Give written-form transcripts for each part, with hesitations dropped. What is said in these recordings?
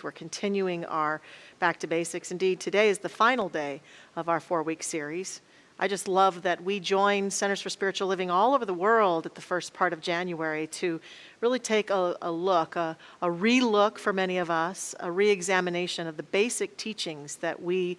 We're continuing our Back to Basics. Indeed, today is the final day of our 4-week series. I just love that we join Centers for Spiritual Living all over the world at the first part of January to really take a look, a re-look for many of us, a re-examination of the basic teachings that we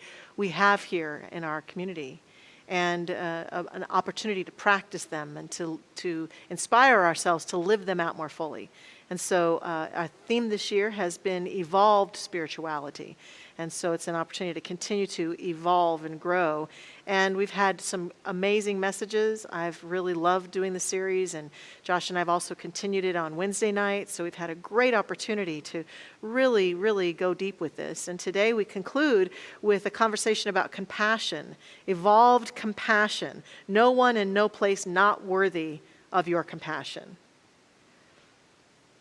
have here in our community, and an opportunity to practice them and to inspire ourselves to live them out more fully. And so our theme this year has been evolved spirituality. And so it's an opportunity to continue to evolve and grow. And we've had some amazing messages. I've really loved doing the series, and Josh and I have also continued it on Wednesday nights. So we've had a great opportunity to really, really go deep with this. And today we conclude with a conversation about compassion, evolved compassion. No one and no place not worthy of your compassion.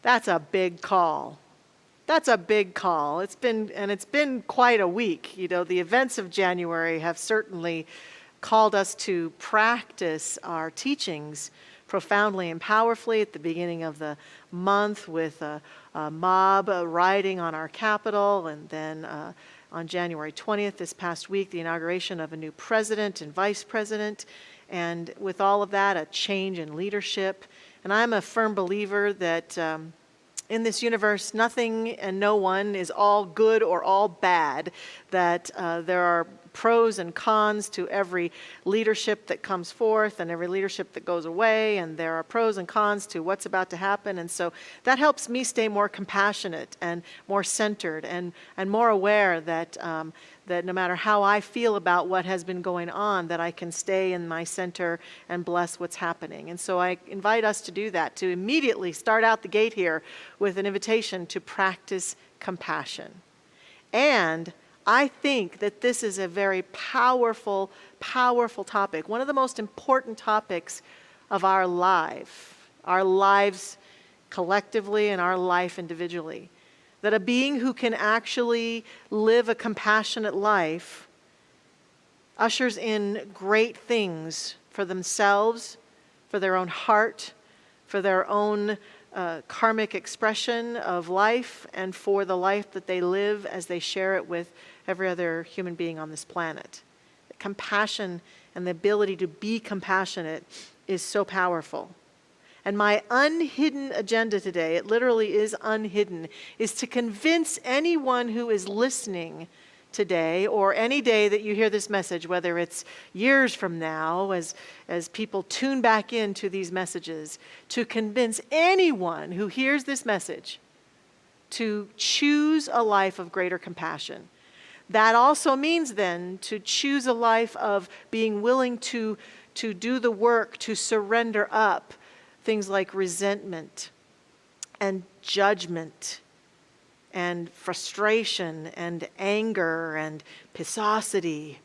That's a big call. That's a big call. It's been quite a week. You know, the events of January have certainly called us to practice our teachings profoundly and powerfully at the beginning of the month with a mob rioting on our Capitol, and then on January 20th this past week, the inauguration of a new president and vice president, and with all of that, a change in leadership. And I'm a firm believer that in this universe, nothing and no one is all good or all bad, that there are pros and cons to every leadership that comes forth and every leadership that goes away, and there are pros and cons to what's about to happen. And so that helps me stay more compassionate and more centered and more aware that that no matter how I feel about what has been going on, that I can stay in my center and bless what's happening. And so I invite us to do that, to immediately start out the gate here with an invitation to practice compassion. And I think that this is a very powerful, powerful topic, one of the most important topics of our lives collectively and our life individually. That a being who can actually live a compassionate life ushers in great things for themselves, for their own heart, for their own karmic expression of life, and for the life that they live as they share it with every other human being on this planet. Compassion and the ability to be compassionate is so powerful. And my unhidden agenda today, it literally is unhidden, is to convince anyone who is listening today, or any day that you hear this message, whether it's years from now as people tune back into these messages, to convince anyone who hears this message to choose a life of greater compassion. That also means then to choose a life of being willing to do the work, to surrender up things like resentment and judgment and frustration and anger and pisosity,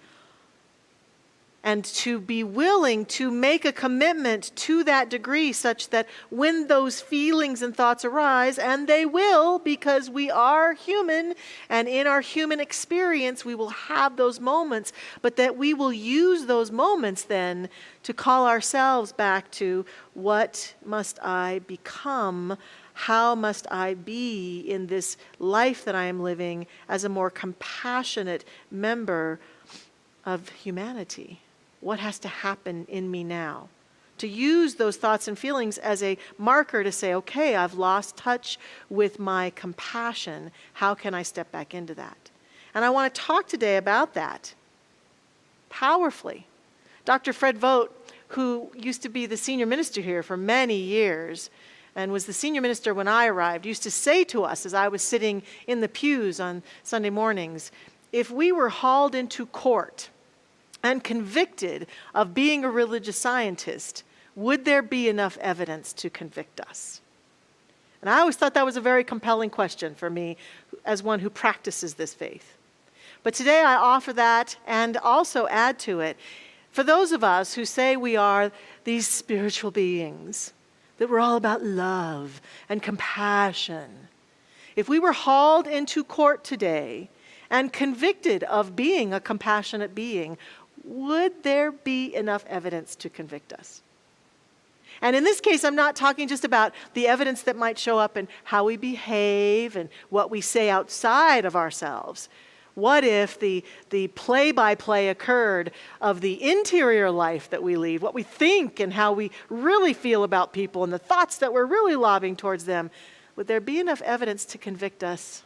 and to be willing to make a commitment to that degree such that when those feelings and thoughts arise, and they will, because we are human, and in our human experience we will have those moments, but that we will use those moments then to call ourselves back to, what must I become? How must I be in this life that I am living as a more compassionate member of humanity? What has to happen in me now? To use those thoughts and feelings as a marker to say, okay, I've lost touch with my compassion. How can I step back into that? And I want to talk today about that powerfully. Dr. Fred Vogt, who used to be the senior minister here for many years and was the senior minister when I arrived, used to say to us as I was sitting in the pews on Sunday mornings, if we were hauled into court and convicted of being a religious scientist, would there be enough evidence to convict us? And I always thought that was a very compelling question for me as one who practices this faith. But today I offer that and also add to it, for those of us who say we are these spiritual beings, that we're all about love and compassion. If we were hauled into court today and convicted of being a compassionate being, would there be enough evidence to convict us? And in this case, I'm not talking just about the evidence that might show up in how we behave and what we say outside of ourselves. What if the play-by-play occurred of the interior life that we lead, what we think and how we really feel about people and the thoughts that we're really lobbing towards them? Would there be enough evidence to convict us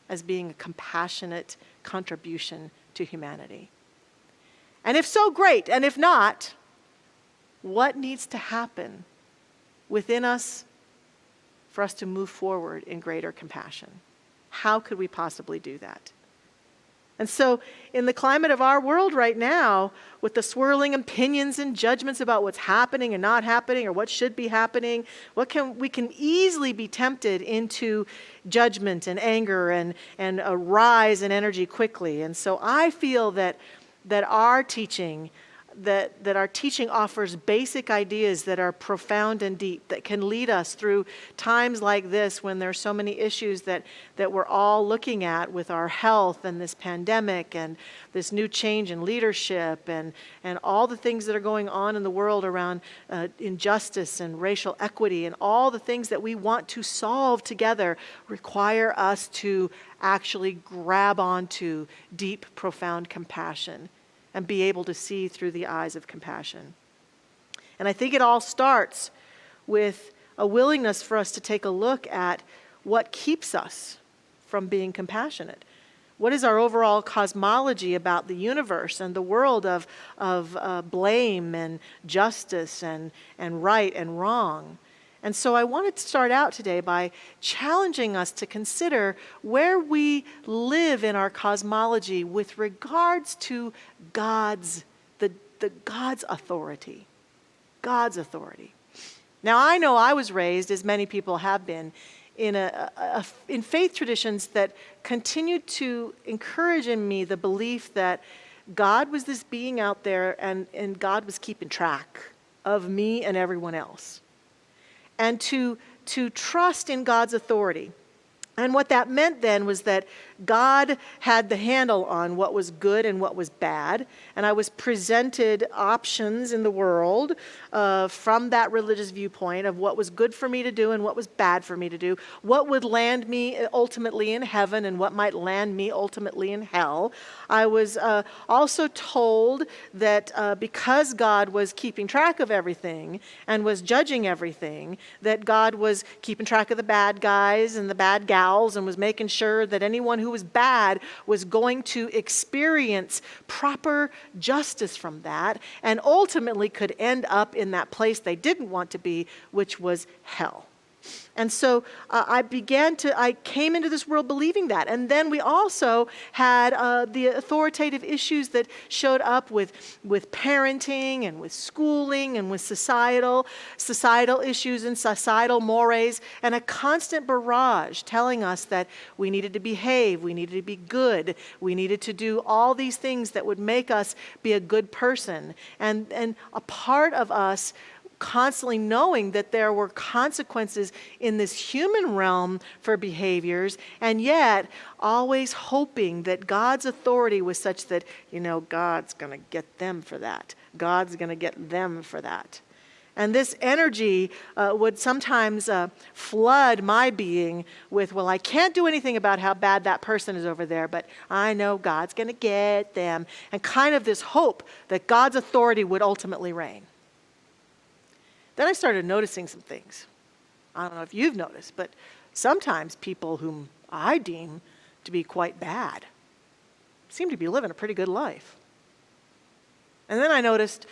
as being a compassionate contribution to humanity? And if so, great. And if not, what needs to happen within us for us to move forward in greater compassion? How could we possibly do that? And so in the climate of our world right now, with the swirling opinions and judgments about what's happening and not happening or what should be happening, we can easily be tempted into judgment and anger and a rise in energy quickly. And so I feel that our teaching offers basic ideas that are profound and deep, that can lead us through times like this when there's so many issues that we're all looking at with our health and this pandemic and this new change in leadership and all the things that are going on in the world around injustice and racial equity, and all the things that we want to solve together require us to actually grab onto deep, profound compassion and be able to see through the eyes of compassion. And I think it all starts with a willingness for us to take a look at what keeps us from being compassionate. What is our overall cosmology about the universe and the world of blame and justice and right and wrong? And so I wanted to start out today by challenging us to consider where we live in our cosmology with regards to God's authority. God's authority. Now, I know I was raised, as many people have been, in faith traditions that continued to encourage in me the belief that God was this being out there and God was keeping track of me and everyone else. And to trust in God's authority. And what that meant then was that God had the handle on what was good and what was bad. And I was presented options in the world from that religious viewpoint of what was good for me to do and what was bad for me to do, what would land me ultimately in heaven and what might land me ultimately in hell. I was also told that because God was keeping track of everything and was judging everything, that God was keeping track of the bad guys and the bad gals and was making sure that anyone who was bad was going to experience proper justice from that and ultimately could end up in that place they didn't want to be, which was hell. And so I came into this world believing that. And then we also had the authoritative issues that showed up with parenting and with schooling and with societal issues and societal mores, and a constant barrage telling us that we needed to behave, we needed to be good, we needed to do all these things that would make us be a good person. And a part of us constantly knowing that there were consequences in this human realm for behaviors, and yet always hoping that God's authority was such that, God's going to get them for that. God's going to get them for that. And this energy would sometimes flood my being with, well, I can't do anything about how bad that person is over there, but I know God's going to get them. And kind of this hope that God's authority would ultimately reign. Then I started noticing some things. I don't know if you've noticed, but sometimes people whom I deem to be quite bad seem to be living a pretty good life. And then I noticed,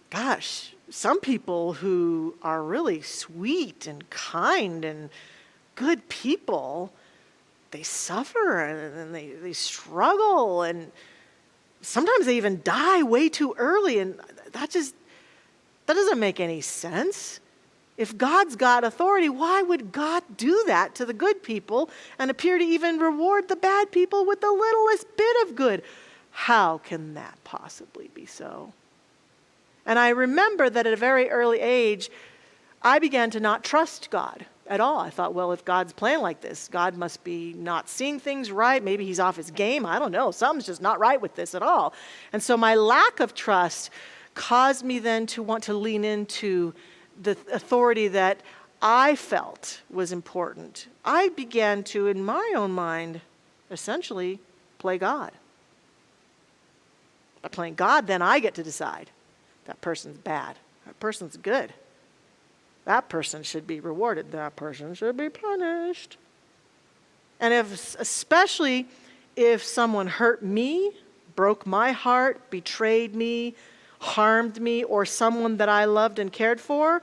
gosh, some people who are really sweet and kind and good people, they suffer and they struggle, and sometimes they even die way too early, and that doesn't make any sense. If God's got authority, why would God do that to the good people and appear to even reward the bad people with the littlest bit of good? How can that possibly be so? And I remember that at a very early age, I began to not trust God at all. I thought, well, if God's playing like this, God must be not seeing things right. Maybe he's off his game. I don't know. Something's just not right with this at all. And so my lack of trust caused me then to want to lean into the authority that I felt was important, I began to, in my own mind, essentially play God. By playing God, then I get to decide that person's bad, that person's good. That person should be rewarded, that person should be punished. And especially if someone hurt me, broke my heart, betrayed me, harmed me, or someone that I loved and cared for,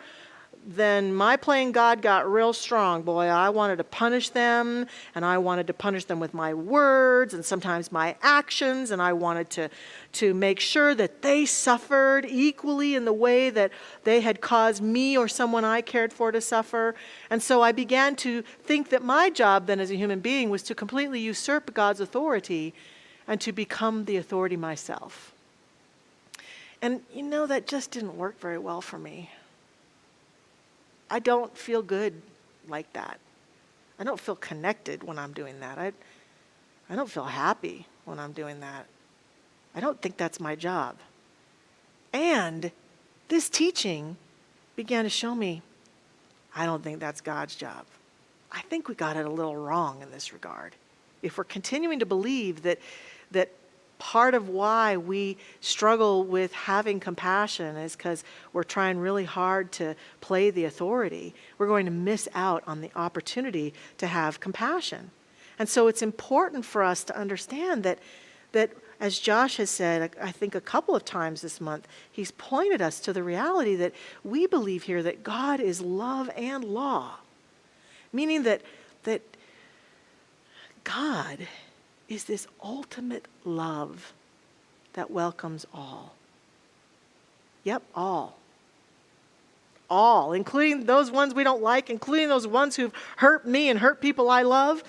then my playing God got real strong. Boy, I wanted to punish them, and I wanted to punish them with my words and sometimes my actions, and I wanted to make sure that they suffered equally in the way that they had caused me or someone I cared for to suffer. And so I began to think that my job then as a human being was to completely usurp God's authority and to become the authority myself. And that just didn't work very well for me. I don't feel good like that. I don't feel connected when I'm doing that. I don't feel happy when I'm doing that. I don't think that's my job. And this teaching began to show me, I don't think that's God's job. I think we got it a little wrong in this regard. If we're continuing to believe that part of why we struggle with having compassion is because we're trying really hard to play the authority, we're going to miss out on the opportunity to have compassion. And so it's important for us to understand that as Josh has said, I think a couple of times this month, he's pointed us to the reality that we believe here that God is love and law, meaning that God is this ultimate love that welcomes all. Yep, all. All, including those ones we don't like, including those ones who've hurt me and hurt people I love.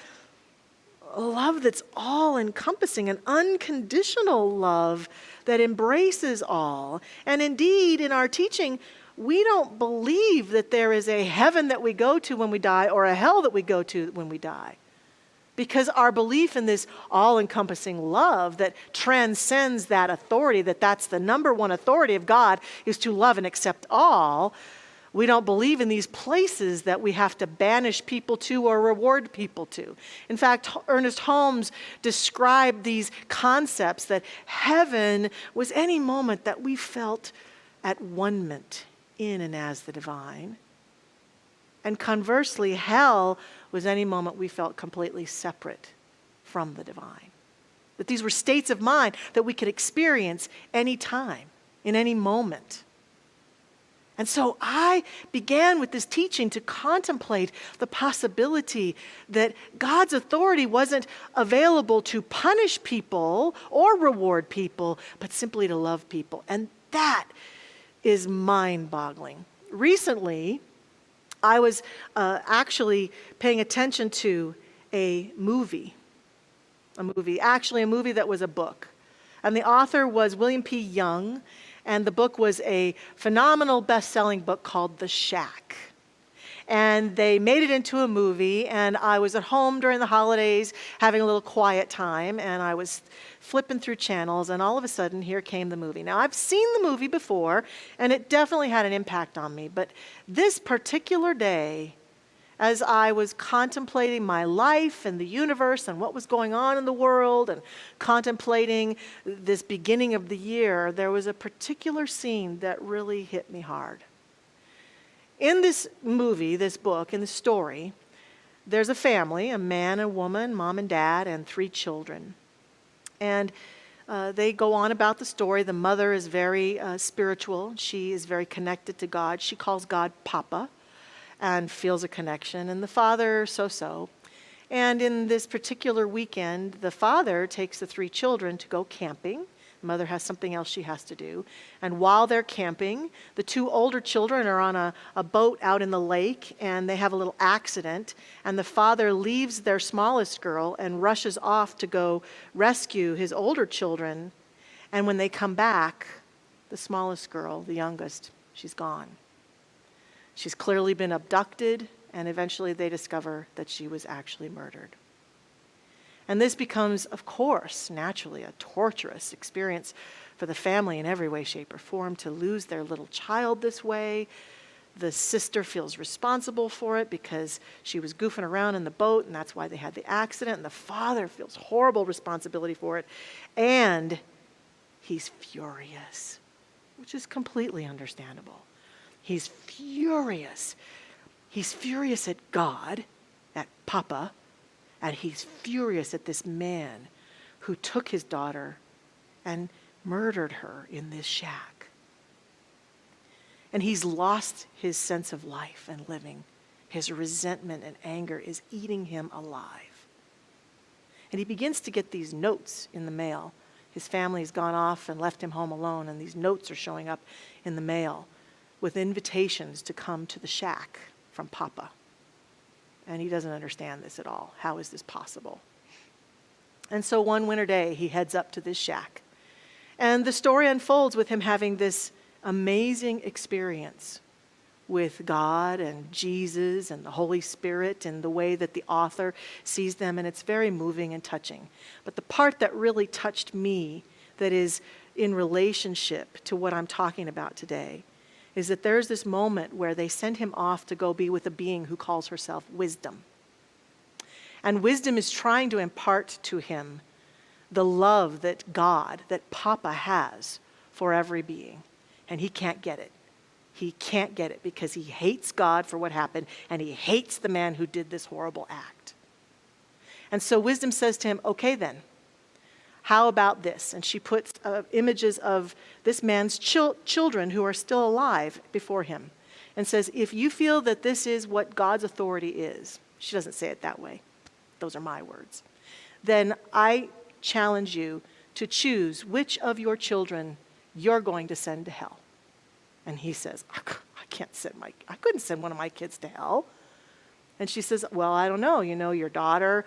A love that's all-encompassing, an unconditional love that embraces all. And indeed, in our teaching, we don't believe that there is a heaven that we go to when we die or a hell that we go to when we die. Because our belief in this all-encompassing love that transcends that authority, that's the number one authority of God, is to love and accept all. We don't believe in these places that we have to banish people to or reward people to. In fact, Ernest Holmes described these concepts that heaven was any moment that we felt at one-ment in and as the divine. And conversely, hell was any moment we felt completely separate from the divine. That these were states of mind that we could experience any time, in any moment. And so I began with this teaching to contemplate the possibility that God's authority wasn't available to punish people or reward people, but simply to love people. And that is mind-boggling. Recently, I was actually paying attention to a movie that was a book. And the author was William P. Young, and the book was a phenomenal best-selling book called The Shack. And they made it into a movie, and I was at home during the holidays having a little quiet time, and I was flipping through channels, and all of a sudden, here came the movie. Now, I've seen the movie before, and it definitely had an impact on me, but this particular day, as I was contemplating my life and the universe and what was going on in the world and contemplating this beginning of the year, there was a particular scene that really hit me hard. In this movie, this book, in the story, there's a family, a man, a woman, mom and dad, and 3 children. And they go on about the story. The mother is very spiritual. She is very connected to God. She calls God Papa and feels a connection. And the father, so-so. And in this particular weekend, the father takes the 3 children to go camping. The mother has something else she has to do. And while they're camping, the 2 older children are on a boat out in the lake, and they have a little accident. And the father leaves their smallest girl and rushes off to go rescue his older children. And when they come back, the smallest girl, the youngest, she's gone. She's clearly been abducted, and eventually they discover that she was actually murdered. And this becomes, of course, naturally a torturous experience for the family in every way, shape, or form to lose their little child this way, The sister feels responsible for it because she was goofing around in the boat, and that's why they had the accident. And the father feels horrible responsibility for it. And he's furious, which is completely understandable. He's furious. He's furious at God, at Papa, and he's furious at this man who took his daughter and murdered her in this shack. And he's lost his sense of life and living. His resentment and anger is eating him alive. And he begins to get these notes in the mail. His family's gone off and left him home alone, and these notes are showing up in the mail with invitations to come to the shack from Papa. And he doesn't understand this at all. How is this possible? And so one winter day, he heads up to this shack. And the story unfolds with him having this amazing experience with God and Jesus and the Holy Spirit and the way that the author sees them, and it's very moving and touching. But the part that really touched me, that is in relationship to what I'm talking about today, is that there's this moment where they send him off to go be with a being who calls herself Wisdom. And Wisdom is trying to impart to him the love that God, that Papa has for every being. And he can't get it. He can't get it because he hates God for what happened, and he hates the man who did this horrible act. And so Wisdom says to him, okay then, how about this? And she puts images of this man's children who are still alive before him and says, if you feel that this is what God's authority is, she doesn't say it that way, those are my words, then I challenge you to choose which of your children you're going to send to hell. And he says, I couldn't send one of my kids to hell. And she says, well, I don't know. Your daughter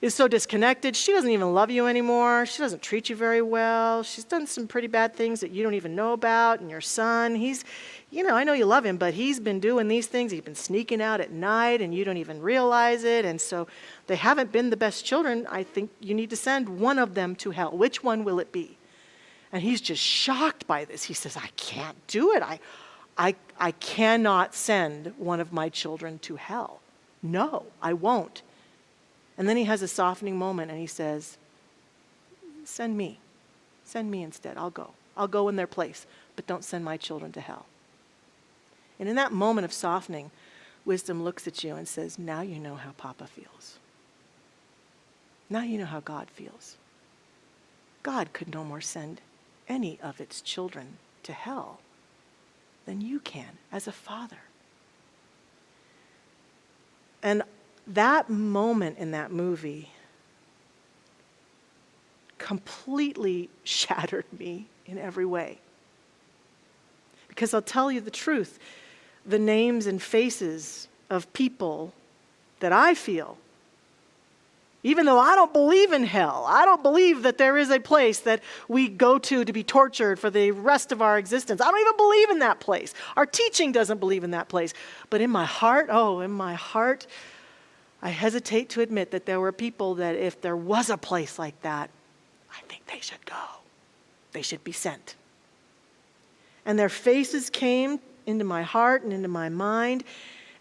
is so disconnected. She doesn't even love you anymore. She doesn't treat you very well. She's done some pretty bad things that you don't even know about. And your son, I know you love him, but he's been doing these things. He's been sneaking out at night, and you don't even realize it. And so they haven't been the best children. I think you need to send one of them to hell. Which one will it be? And he's just shocked by this. He says, I can't do it. I cannot send one of my children to hell. No, I won't. And then he has a softening moment and he says, send me. Send me instead. I'll go. I'll go in their place, but don't send my children to hell. And in that moment of softening, Wisdom looks at you and says, now you know how Papa feels. Now you know how God feels. God could no more send any of its children to hell than you can as a father. And that moment in that movie completely shattered me in every way. Because I'll tell you the truth, the names and faces of people that I feel, even though I don't believe in hell, I don't believe that there is a place that we go to be tortured for the rest of our existence. I don't even believe in that place. Our teaching doesn't believe in that place. But in my heart, I hesitate to admit that there were people that if there was a place like that, I think they should go. They should be sent. And their faces came into my heart and into my mind,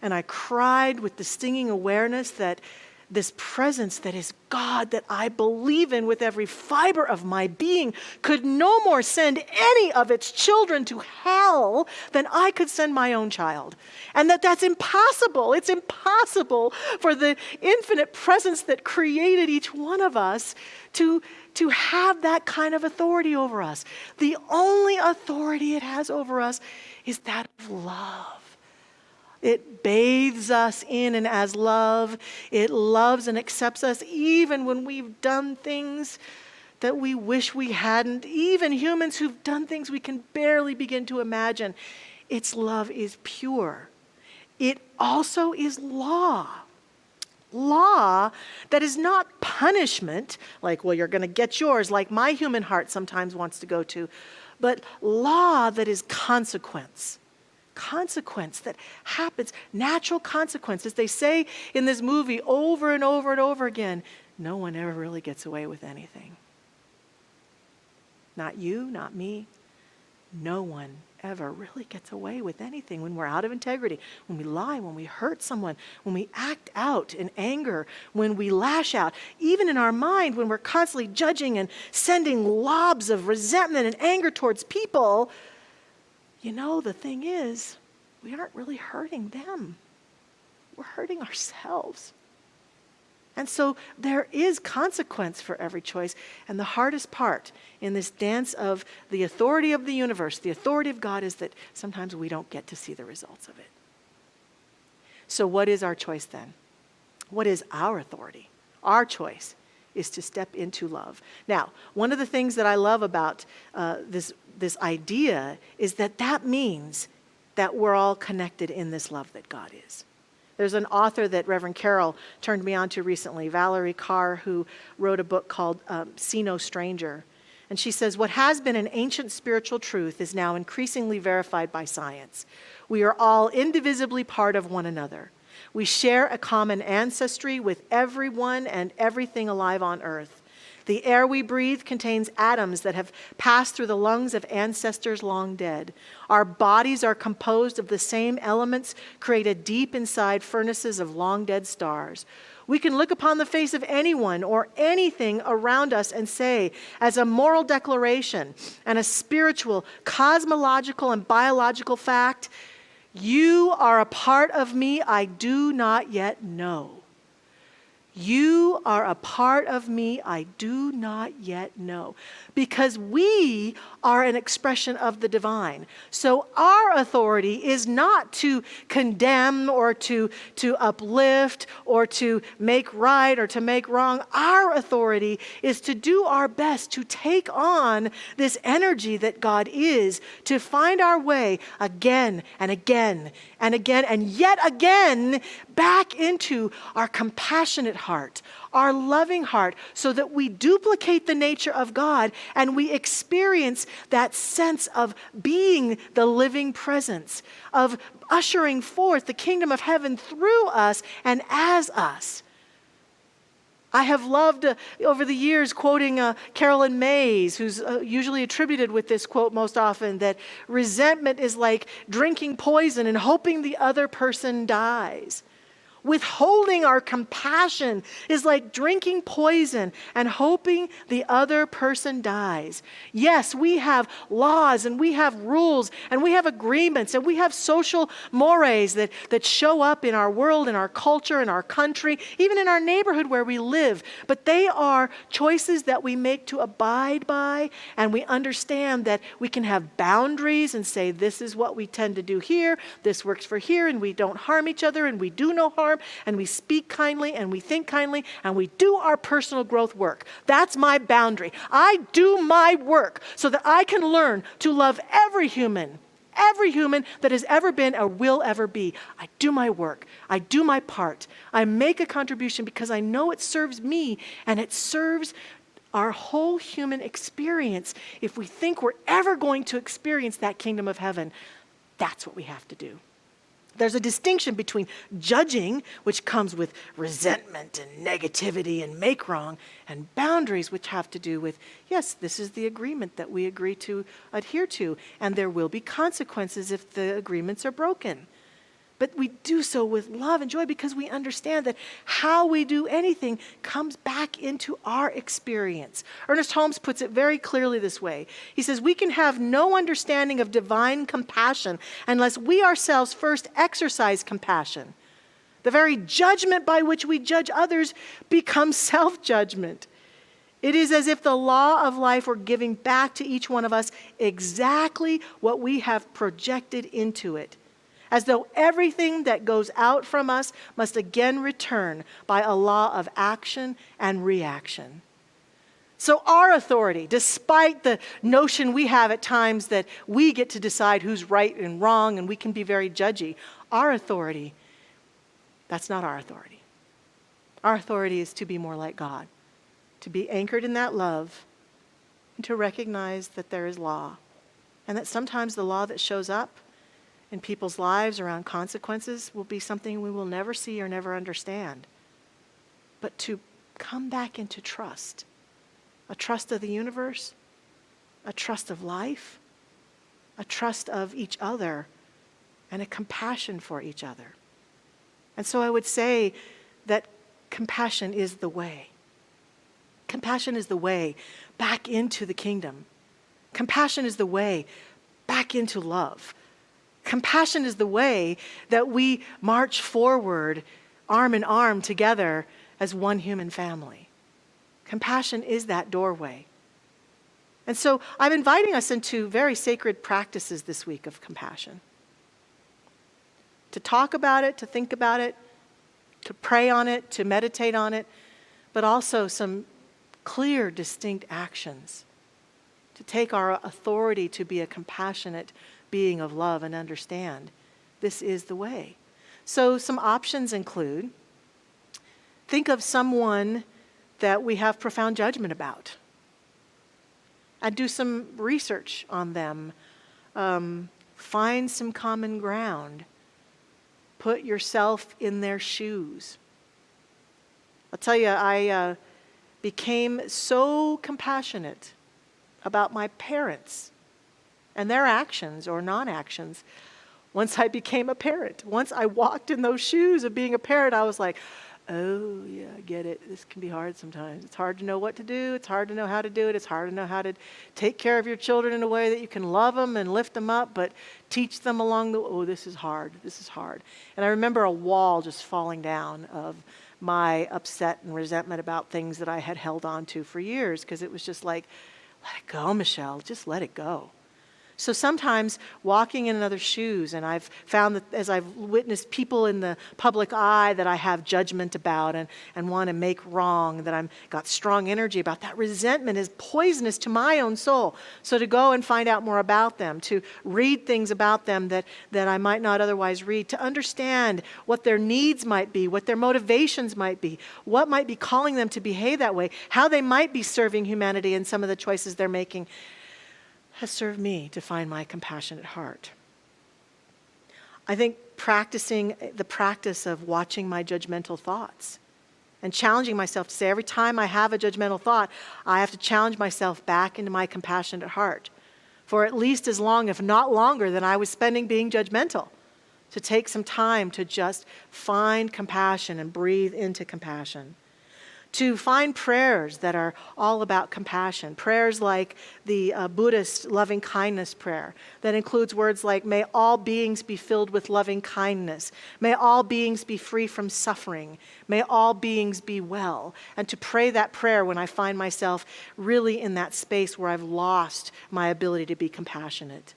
and I cried with the stinging awareness that this presence that is God, that I believe in with every fiber of my being, could no more send any of its children to hell than I could send my own child. And that's impossible. It's impossible for the infinite presence that created each one of us to have that kind of authority over us. The only authority it has over us is that of love. It bathes us in and as love. It loves and accepts us even when we've done things that we wish we hadn't. Even humans who've done things we can barely begin to imagine. Its love is pure. It also is law. Law that is not punishment, like, well, you're going to get yours, like my human heart sometimes wants to go to, but law that is consequence. Consequence that happens, natural consequences. They say in this movie over and over and over again, no one ever really gets away with anything. Not you, not me, no one ever really gets away with anything when we're out of integrity, when we lie, when we hurt someone, when we act out in anger, when we lash out, even in our mind, when we're constantly judging and sending lobs of resentment and anger towards people. The thing is, we aren't really hurting them. We're hurting ourselves. And so there is consequence for every choice. And the hardest part in this dance of the authority of the universe, the authority of God, is that sometimes we don't get to see the results of it. So what is our choice then? What is our authority? Our choice is to step into love. Now, one of the things that I love about this idea is that means that we're all connected in this love that God is. There's an author that Reverend Carol turned me on to recently, Valerie Carr, who wrote a book called See No Stranger. And she says, what has been an ancient spiritual truth is now increasingly verified by science. We are all indivisibly part of one another. We share a common ancestry with everyone and everything alive on earth. The air we breathe contains atoms that have passed through the lungs of ancestors long dead. Our bodies are composed of the same elements created deep inside furnaces of long dead stars. We can look upon the face of anyone or anything around us and say, as a moral declaration and a spiritual, cosmological, and biological fact, you are a part of me I do not yet know. You are a part of me I do not yet know. Because we are an expression of the divine. So our authority is not to condemn or to uplift or to make right or to make wrong. Our authority is to do our best to take on this energy that God is, to find our way again and again and again and yet again back into our compassionate heart, our loving heart, so that we duplicate the nature of God and we experience that sense of being the living presence, of ushering forth the kingdom of heaven through us and as us. I have loved over the years quoting Carolyn Mays, who's usually attributed with this quote most often, that resentment is like drinking poison and hoping the other person dies. Withholding our compassion is like drinking poison and hoping the other person dies. Yes, we have laws and we have rules and we have agreements and we have social mores that show up in our world, in our culture, in our country, even in our neighborhood where we live. But they are choices that we make to abide by, and we understand that we can have boundaries and say, this is what we tend to do here, this works for here, and we don't harm each other and we do no harm. And we speak kindly and we think kindly and we do our personal growth work. That's my boundary. I do my work so that I can learn to love every human that has ever been or will ever be. I do my work. I do my part. I make a contribution because I know it serves me and it serves our whole human experience. If we think we're ever going to experience that kingdom of heaven, that's what we have to do. There's a distinction between judging, which comes with resentment and negativity and make wrong, and boundaries, which have to do with, yes, this is the agreement that we agree to adhere to, and there will be consequences if the agreements are broken. But we do so with love and joy because we understand that how we do anything comes back into our experience. Ernest Holmes puts it very clearly this way. He says, we can have no understanding of divine compassion unless we ourselves first exercise compassion. The very judgment by which we judge others becomes self-judgment. It is as if the law of life were giving back to each one of us exactly what we have projected into it, as though everything that goes out from us must again return by a law of action and reaction. So our authority, despite the notion we have at times that we get to decide who's right and wrong and we can be very judgy, our authority, that's not our authority. Our authority is to be more like God, to be anchored in that love, and to recognize that there is law, and that sometimes the law that shows up in people's lives around consequences will be something we will never see or never understand. But to come back into trust, a trust of the universe, a trust of life, a trust of each other, and a compassion for each other. And so I would say that compassion is the way. Compassion is the way back into the kingdom. Compassion is the way back into love. Compassion is the way that we march forward arm in arm together as one human family. Compassion is that doorway. And so I'm inviting us into very sacred practices this week of compassion. To talk about it, to think about it, to pray on it, to meditate on it, but also some clear, distinct actions. To take our authority to be a compassionate being of love and understand this is the way. So some options include, think of someone that we have profound judgment about and do some research on them. Find some common ground. Put yourself in their shoes. I'll tell you, I became so compassionate about my parents and their actions or non-actions once I became a parent. Once I walked in those shoes of being a parent, I was like, oh, yeah, I get it. This can be hard sometimes. It's hard to know what to do. It's hard to know how to do it. It's hard to know how to take care of your children in a way that you can love them and lift them up, but teach them along the way. Oh, this is hard. This is hard. And I remember a wall just falling down of my upset and resentment about things that I had held on to for years, because it was just like, let it go, Michelle. Just let it go. So sometimes walking in other shoes, and I've found that as I've witnessed people in the public eye that I have judgment about and want to make wrong, that I've got strong energy about, that resentment is poisonous to my own soul. So to go and find out more about them, to read things about them that I might not otherwise read, to understand what their needs might be, what their motivations might be, what might be calling them to behave that way, how they might be serving humanity in some of the choices they're making, has served me to find my compassionate heart. I think practicing the practice of watching my judgmental thoughts and challenging myself to say, every time I have a judgmental thought, I have to challenge myself back into my compassionate heart for at least as long, if not longer, than I was spending being judgmental. To take some time to just find compassion and breathe into compassion. To find prayers that are all about compassion. Prayers like the Buddhist loving kindness prayer that includes words like, may all beings be filled with loving kindness. May all beings be free from suffering. May all beings be well. And to pray that prayer when I find myself really in that space where I've lost my ability to be compassionate.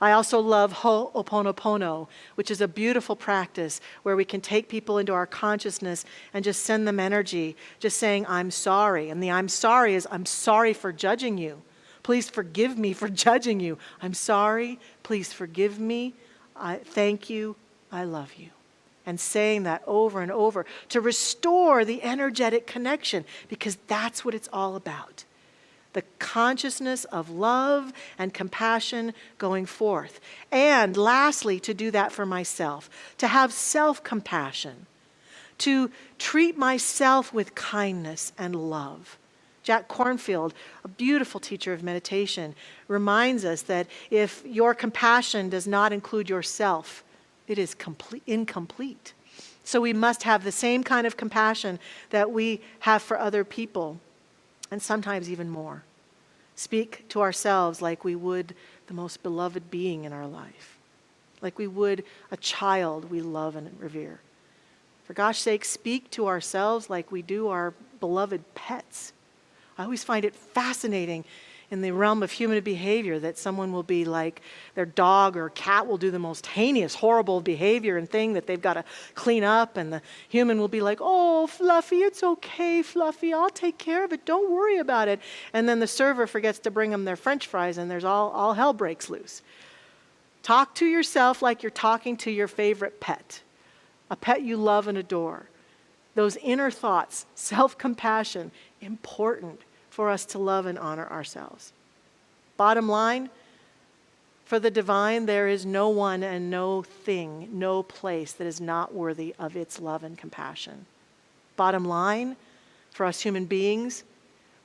I also love Ho'oponopono, which is a beautiful practice where we can take people into our consciousness and just send them energy, just saying, I'm sorry. And the I'm sorry is, I'm sorry for judging you. Please forgive me for judging you. I'm sorry. Please forgive me. Thank you. I love you. And saying that over and over to restore the energetic connection, because that's what it's all about. The consciousness of love and compassion going forth. And lastly, to do that for myself, to have self-compassion, to treat myself with kindness and love. Jack Kornfield, a beautiful teacher of meditation, reminds us that if your compassion does not include yourself, it is incomplete. So we must have the same kind of compassion that we have for other people, and sometimes even more. Speak to ourselves like we would the most beloved being in our life, like we would a child we love and revere. For gosh sake, speak to ourselves like we do our beloved pets. I always find it fascinating in the realm of human behavior that someone will be like, their dog or cat will do the most heinous, horrible behavior and thing that they've got to clean up, and the human will be like, oh, Fluffy, it's okay, Fluffy, I'll take care of it, don't worry about it. And then the server forgets to bring them their French fries, and there's all hell breaks loose. Talk to yourself like you're talking to your favorite pet, a pet you love and adore. Those inner thoughts, self-compassion, important for us to love and honor ourselves. Bottom line, for the divine, there is no one and no thing, no place that is not worthy of its love and compassion. Bottom line, for us human beings,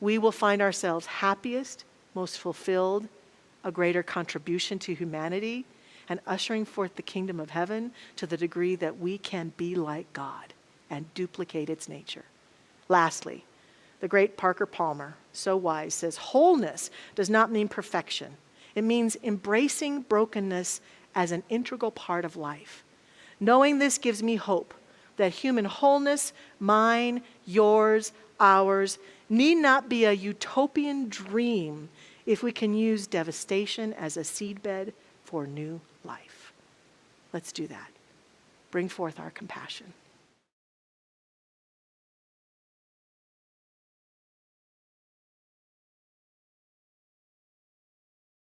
we will find ourselves happiest, most fulfilled, a greater contribution to humanity, and ushering forth the kingdom of heaven to the degree that we can be like God and duplicate its nature. Lastly, the great Parker Palmer, so wise, says, wholeness does not mean perfection. It means embracing brokenness as an integral part of life. Knowing this gives me hope that human wholeness, mine, yours, ours, need not be a utopian dream if we can use devastation as a seedbed for new life. Let's do that. Bring forth our compassion.